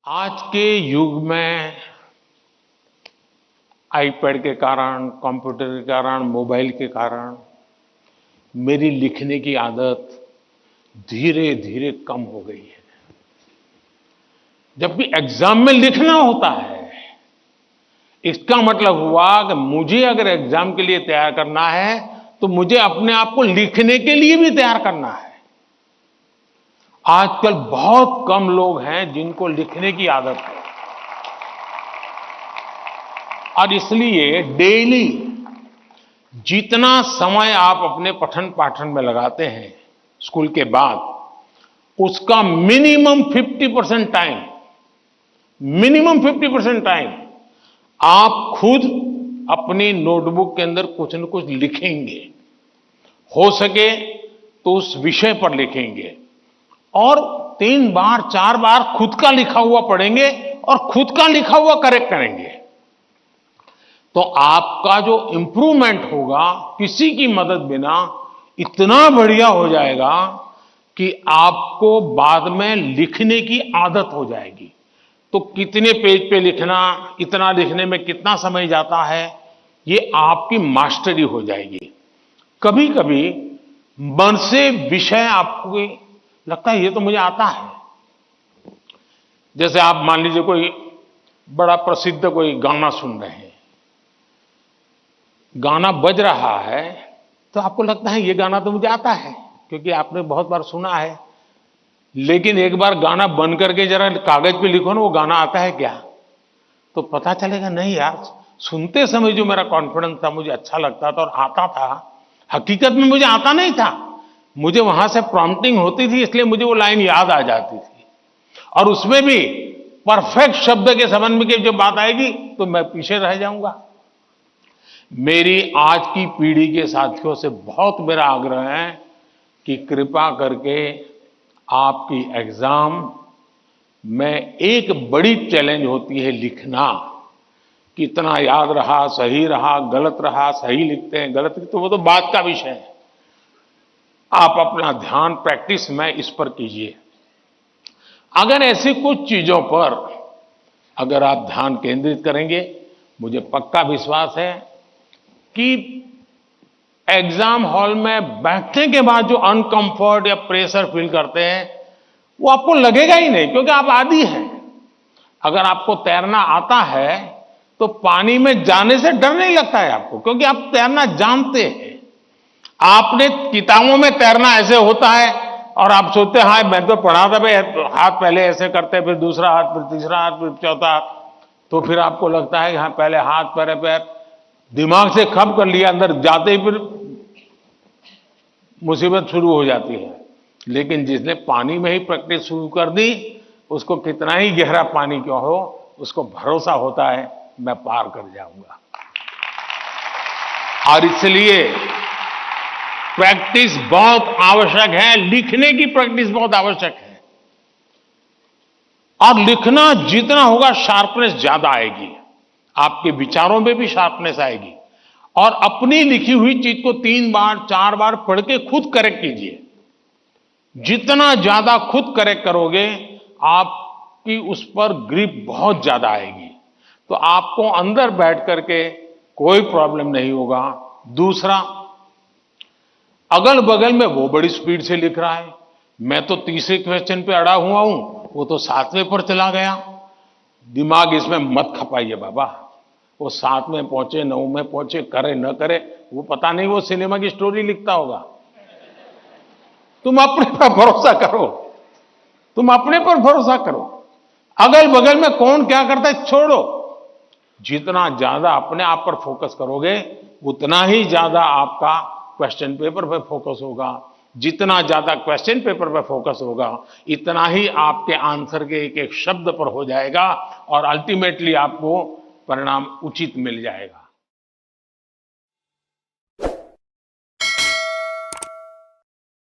आज के युग में आईपैड के कारण, कंप्यूटर के कारण, मोबाइल के कारण मेरी लिखने की आदत धीरे धीरे कम हो गई है। जब भी एग्जाम में लिखना होता है, इसका मतलब हुआ कि मुझे अगर एग्जाम के लिए तैयार करना है तो मुझे अपने आप को लिखने के लिए भी तैयार करना है। आजकल बहुत कम लोग हैं जिनको लिखने की आदत है, और इसलिए डेली जितना समय आप अपने पठन पाठन में लगाते हैं स्कूल के बाद, उसका मिनिमम 50% टाइम आप खुद अपनी नोटबुक के अंदर कुछ न कुछ लिखेंगे। हो सके तो उस विषय पर लिखेंगे और 3 बार 4 बार खुद का लिखा हुआ पढ़ेंगे और खुद का लिखा हुआ करेक्ट करेंगे। तो आपका जो इंप्रूवमेंट होगा किसी की मदद बिना इतना बढ़िया हो जाएगा कि आपको बाद में लिखने की आदत हो जाएगी। तो कितने पेज पे लिखना, इतना लिखने में कितना समय जाता है, ये आपकी मास्टरी हो जाएगी। कभी कभी मन से विषय आपको लगता है ये तो मुझे आता है। जैसे आप मान लीजिए कोई बड़ा प्रसिद्ध कोई गाना सुन रहे हैं, गाना बज रहा है तो आपको लगता है ये गाना तो मुझे आता है क्योंकि आपने बहुत बार सुना है। लेकिन एक बार गाना बंद करके जरा कागज पे लिखो ना, वो गाना आता है क्या, तो पता चलेगा नहीं यार, सुनते समय जो मेरा कॉन्फिडेंस था, मुझे अच्छा लगता था और आता था, हकीकत में मुझे आता नहीं था। मुझे वहां से प्रॉम्प्टिंग होती थी, इसलिए मुझे वो लाइन याद आ जाती थी। और उसमें भी परफेक्ट शब्द के संबंध में जब बात आएगी तो मैं पीछे रह जाऊंगा। मेरी आज की पीढ़ी के साथियों से बहुत मेरा आग्रह है कि कृपा करके आपकी एग्जाम में एक बड़ी चैलेंज होती है लिखना। कितना याद रहा, सही रहा, गलत रहा, सही लिखते हैं, गलत लिखते हैं, वो तो बात का विषय है। आप अपना ध्यान प्रैक्टिस में इस पर कीजिए। अगर ऐसी कुछ चीजों पर अगर आप ध्यान केंद्रित करेंगे, मुझे पक्का विश्वास है कि एग्जाम हॉल में बैठने के बाद जो अनकंफर्ट या प्रेशर फील करते हैं वो आपको लगेगा ही नहीं, क्योंकि आप आदी हैं। अगर आपको तैरना आता है तो पानी में जाने से डर नहीं लगता है आपको, क्योंकि आप तैरना जानते हैं। आपने किताबों में तैरना ऐसे होता है और आप सोचते हैं हाँ मैं तो पढ़ा था भाई, हाथ पहले ऐसे करते, फिर दूसरा हाथ, फिर तीसरा हाथ, फिर चौथा हाथ, तो फिर आपको लगता है कि हाँ पहले हाथ पैर दिमाग से खप कर लिया, अंदर जाते ही फिर मुसीबत शुरू हो जाती है। लेकिन जिसने पानी में ही प्रैक्टिस शुरू कर दी, उसको कितना ही गहरा पानी क्यों हो, उसको भरोसा होता है मैं पार कर जाऊंगा। और इसलिए प्रैक्टिस बहुत आवश्यक है, लिखने की प्रैक्टिस बहुत आवश्यक है। और लिखना जितना होगा शार्पनेस ज्यादा आएगी, आपके विचारों में भी शार्पनेस आएगी। और अपनी लिखी हुई चीज को 3 बार 4 बार पढ़ के खुद करेक्ट कीजिए। जितना ज्यादा खुद करेक्ट करोगे, आपकी उस पर ग्रिप बहुत ज्यादा आएगी, तो आपको अंदर बैठ करके कोई प्रॉब्लम नहीं होगा। दूसरा, अगल बगल में वो बड़ी स्पीड से लिख रहा है, मैं तो तीसरे क्वेश्चन पे अड़ा हुआ हूं, वो तो 7वें पर चला गया। दिमाग इसमें मत खपाइए बाबा, वो 7 में पहुंचे, 9 में पहुंचे, करे न करे, वो पता नहीं, वो सिनेमा की स्टोरी लिखता होगा। तुम अपने पर भरोसा करो, तुम अपने पर भरोसा करो। अगल बगल में कौन क्या करता है छोड़ो। जितना ज्यादा अपने आप पर फोकस करोगे, उतना ही ज्यादा आपका क्वेश्चन पेपर पर फोकस होगा। जितना ज्यादा क्वेश्चन पेपर पर फोकस होगा, इतना ही आपके आंसर के एक एक शब्द पर हो जाएगा और अल्टीमेटली आपको परिणाम उचित मिल जाएगा।